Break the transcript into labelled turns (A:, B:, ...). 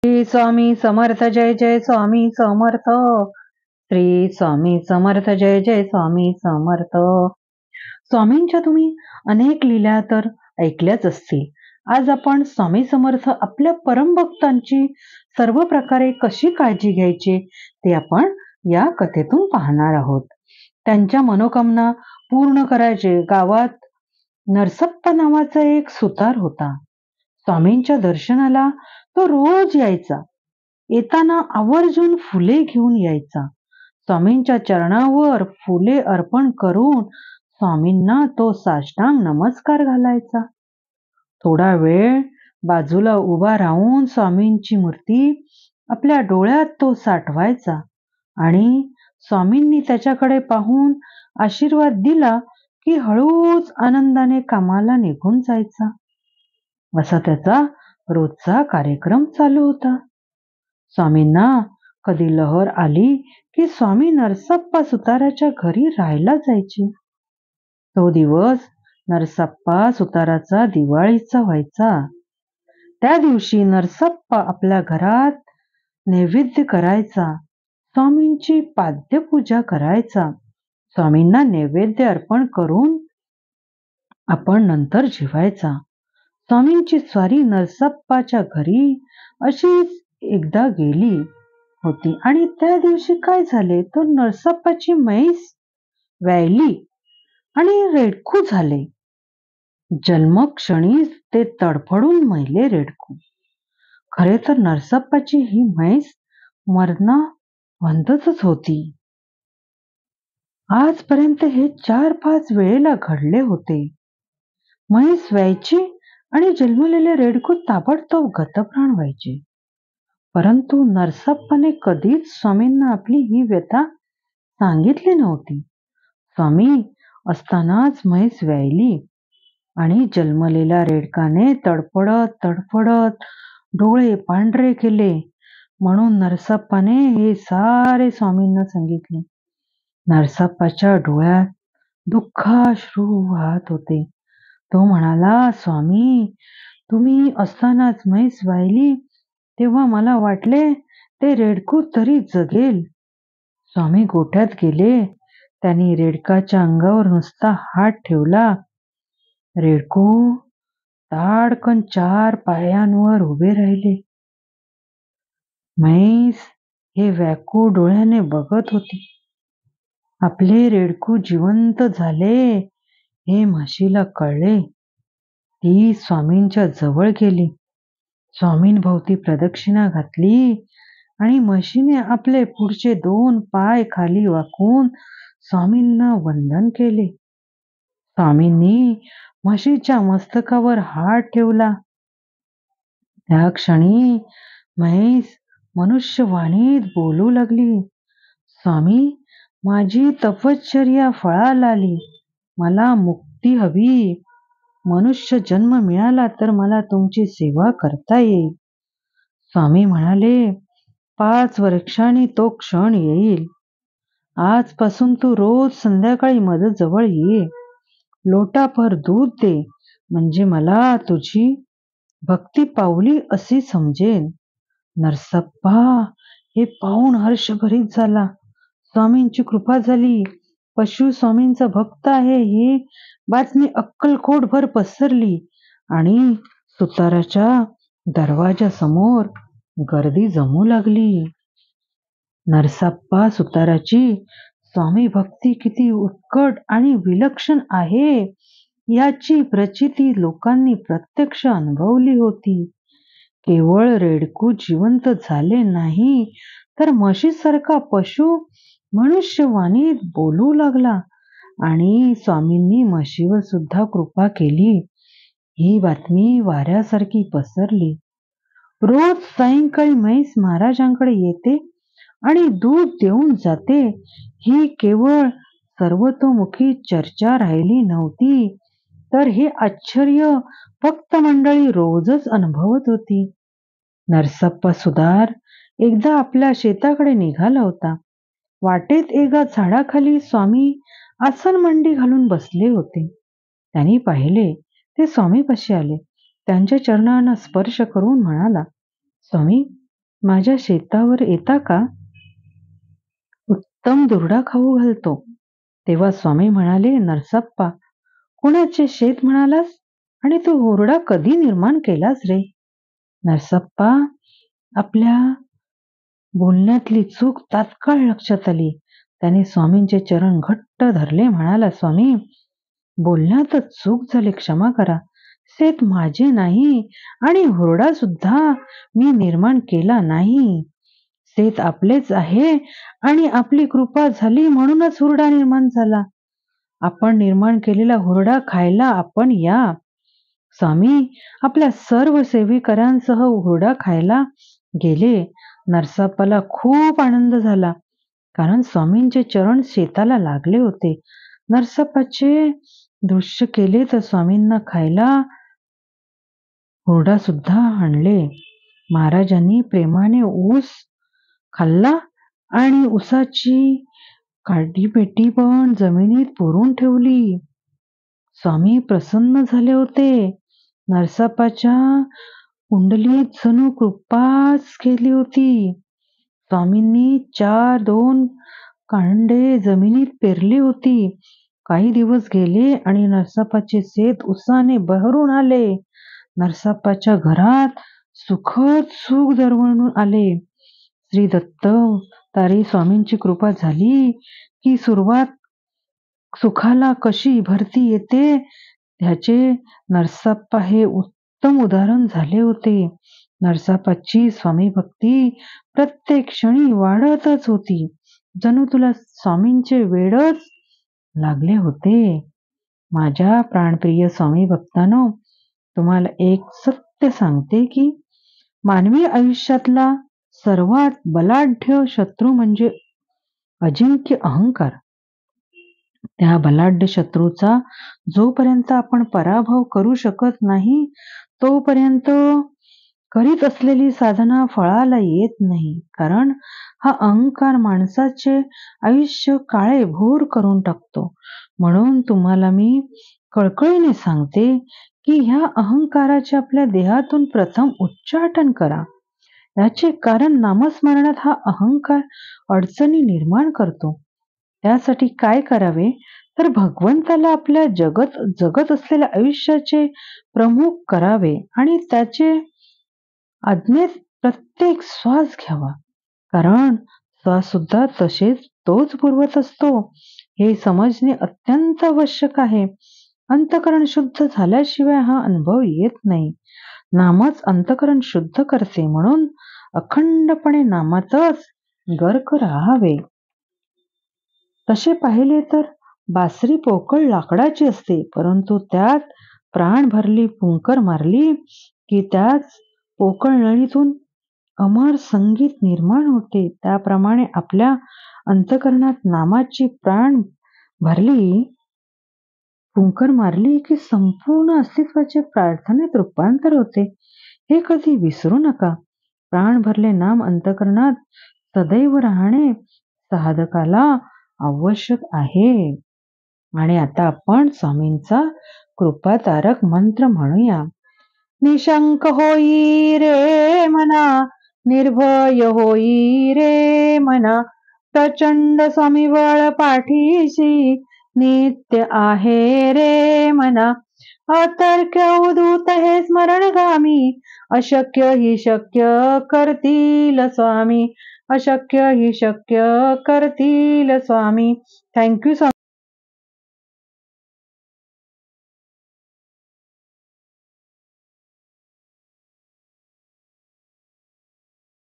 A: श्री स्वामी समर्थ जय जय स्वामी समर्थ. श्री स्वामी समर्थ जय जय स्वामी समर्थ. स्वामींच्या तुम्ही अनेक लीला तर ऐकल्याच असतील. आज आपण स्वामी समर्थ आपल्या परमभक्तांची सर्व प्रकारे कशी काळजी घ्यायची ते आपण या कथेतून पाहणार आहोत. त्यांच्या मनोकामना पूर्ण करायचे. गावात नरसप्पा नावाचा एक सुतार होता. स्वामींच्या दर्शनाला तो रोज यायचा. येताना आवर्जून फुले घेऊन यायचा. स्वामींच्या चरणावर फुले अर्पण करून स्वामींना तो साष्टांग नमस्कार घालायचा. थोडा वेळ बाजूला उभा राहून स्वामींची मूर्ती आपल्या डोळ्यात तो साठवायचा आणि स्वामींनी त्याच्याकडे पाहून आशीर्वाद दिला की हळूच आनंदाने कामाला निघून जायचा. असा त्याचा रोजचा कार्यक्रम चालू होता. स्वामींना कधी लहर आली की स्वामी नरसप्पा सुताराच्या घरी राहायला जायचे. तो दिवस नरसप्पा सुताराचा दिवाळीचा व्हायचा. त्या दिवशी नरसप्पा आपल्या घरात नैवेद्य करायचा. स्वामींची पाद्यपूजा करायचा. स्वामींना नैवेद्य अर्पण करून आपण नंतर जेवायचा. स्वामींची स्वारी नरसप्पाच्या घरी अशीच एकदा गेली होती आणि त्या दिवशी काय झाले तर नरसप्पाची म्हैस व्यायली आणि रेडकू झाले. जन्मक्षणीच ते तडफडून मेले रेडकू. खरे तर नरसप्पाची ही म्हैस मरणावंतच होती. आजपर्यंत हे 4-5 वेळेला घडले होते. म्हैस व्यायची आणि जन्मलेले रेडकू ताबडतोब गतप्राण व्हायचे. परंतु नरसप्पाने कधीच स्वामींना आपली ही व्यथा सांगितली नव्हती. स्वामी असतानाच म्हैस व्यायली आणि जन्मलेल्या रेडकाने तडफडत तडफडत डोळे पांढरे केले. म्हणून नरसप्पाने हे सारे स्वामींना सांगितले. नरसप्पाच्या डोळ्यात दुःखाश्रू वाहत होते. तो म्हणाला, स्वामी, तुम्ही असतानाच म्हैस व्यायली तेव्हा मला वाटले ते रेडकू तरी जगेल. स्वामी गोठ्यात गेले. त्यांनी रेडकाच्या अंगावर नुसता हात ठेवला. रेडकू ताडकन 4 पायांवर उभे राहिले. म्हैस हे व्याकुळ डोळ्याने बघत होती. आपले रेडकू जिवंत झाले हे म्हशीला कळले. ती स्वामींच्या जवळ गेली. स्वामींभोवती प्रदक्षिणा घातली आणि म्हशीने आपले पुढचे 2 पाय खाली वाकवून स्वामींना वंदन केले. स्वामींनी म्हशीच्या मस्तकावर हात ठेवला. त्या क्षणी म्हैस मनुष्यवाणीत बोलू लागली. स्वामी, माझी तपश्चर्या फळाला आली. मला मुक्ती हवी. मनुष्य जन्म मिळाला तर मला तुमची सेवा करता येईल. स्वामी म्हणाले, 5 वर्षांनी तो क्षण येईल. आजपासून तू रोज संध्याकाळी माझ्याजवळ ये. लोटाभर दूध दे, म्हणजे मला तुझी भक्ती पावली असे समजेन. नरसप्पा हे पाहून हर्षभरित झाला. स्वामींची कृपा झाली. पशु स्वामींचा भक्त आहे ही बातमी अक्कलकोटभर पसरली आणि सुताराच्या दरवाजासमोर गर्दी जमू लागली. नरसप्पा सुताराची स्वामी भक्ती किती उत्कट आणि विलक्षण आहे याची प्रचिती लोकांनी प्रत्यक्ष अनुभवली होती. केवळ रेडकू जिवंत झाले नाही तर म्हशीसारखा पशु मनुष्यवाणीत बोलू लागला आणि स्वामींनी म्हशीवर सुद्धा कृपा केली. ही बातमी वाऱ्यासारखी पसरली. रोज सायंकाळी म्हैस महाराजांकडे येते आणि दूध देऊन जाते. ही केवळ सर्वतोमुखी चर्चा राहिली नव्हती तर हे आश्चर्य भक्त मंडळी रोजच अनुभवत होती. नरसप्पा सुतार एकदा आपल्या शेताकडे निघाला होता. वाटेत एका झाडाखाली स्वामी आसनमंडी घालून बसले होते. त्यांनी पाहिले. ते स्वामीपाशी आले. त्यांच्या चरणांना स्पर्श करून म्हणाला, स्वामी, माझ्या शेतावर येता का? उत्तम दुर्डा खाऊ घालतो. तेव्हा स्वामी म्हणाले, नरसप्पा, कुणाचे शेत म्हणालास आणि तू हुरडा कधी निर्माण केलास रे? नरसप्पा आपल्या बोलण्यातली चूक तात्काळ लक्षात आली. त्याने स्वामींचे चरण घट्ट धरले, म्हणाला, स्वामी, बोलण्यातच चूक झाली, क्षमा करा. शेत माझे नाही आणि हुरडा सुद्धा मी निर्माण केला नाही. शेत आपलेच आहे आणि आपली कृपा झाली म्हणूनच हुरडा निर्माण झाला. आपण निर्माण केलेला हुरडा खायला आपण या. स्वामी आपल्या सर्व सेवेकऱ्यांसह हुरडा खायला गेले. नरसप्पाला खूप आनंद झाला, कारण स्वामींचे चरण शेताला लागले होते. नरसप्पाचे दृश्य केले तर स्वामींना खायला हुरडा सुद्धा आणले. महाराजांनी प्रेमाने ऊस खाल्ला आणि ऊसाची काडीपेटी पण जमिनीत पुरून ठेवली. स्वामी प्रसन्न झाले होते. नरसप्पाच्या कुंडलीत जणू कृपाच केली होती. स्वामींनी 2 कांडे जमिनीत पेरली होती. काही दिवस गेले आणि नरसप्पाचे शेत उसाने बहरून आले. नरसप्पाच्या घरात सुखद सुख दरवळून आले. श्री दत्त तारी स्वामींची कृपा झाली की सुखाला कशी भरती येते ह्याचे नरसप्पा हे उत्तम उदाहरण झाले होते. नरसप्पाची स्वामी भक्ती प्रत्येक क्षणी वाढतच होती. जणू तुला स्वामींचे वेडच लागले होते. माझ्या प्राणप्रिय स्वामी भक्तांनो, तुम्हाला एक सत्य सांगते की मानवी आयुष्यातला सर्वात बलाढ्य शत्रू म्हणजे अजिंक्य अहंकार. त्या बलाढ्य शत्रूचा जोपर्यंत आपण पराभव करू शकत नाही तोपर्यंत करीत असलेली साधना फळाला येत नाही. कारण हा अहंकार माणसाचे आयुष्य काळेभोर करून टाकतो. म्हणून तुम्हाला मी कळकळीने सांगते की ह्या अहंकाराचे आपल्या देहातून प्रथम उच्चाटन करा. याचे कारण नामस्मरणात हा अहंकार अडचणी निर्माण करतो. त्यासाठी काय करावे तर भगवंताला आपल्या जगत असलेल्या आयुष्याचे प्रमुख करावे आणि त्याचे आज्ञेत प्रत्येक श्वास घ्यावा. कारण श्वास सुद्धा तसेच तोच पुरवत असतो, हे समजणे अत्यंत आवश्यक आहे. अंतःकरण शुद्ध झाल्याशिवाय हा अनुभव येत नाही. नामच अंतःकरण शुद्ध करते, म्हणून अखंडपणे नामातच गर्क राहावे. तसे पाहिले तर बासरी पोकळ लाकडाची असते, परंतु त्यात प्राण भरली, फुंकर मारली की त्याच पोकळ नळीतून अमर संगीत निर्माण होते. त्याप्रमाणे आपल्या अंतःकरणात नामाची प्राण भरली, फुंकर मारली की संपूर्ण अस्तित्वाचे प्रार्थनेत रूपांतर होते. हे कधी विसरू नका. प्राण भरले नाम अंतःकरणात सदैव राहणे साधकाला आवश्यक आहे. आणि आता आपण स्वामींचा कृपातारक मंत्र म्हणूया. निशंक होई रे मना, निर्भय होई रे मना, प्रचंड स्वामीबळ पाठीशी नित्य आहे रे मना. अतर्क्य अवधूत हे स्मरणगामी, अशक्य ही शक्य करतील स्वामी, अशक्य ही शक्य करतील स्वामी. थँक्यू.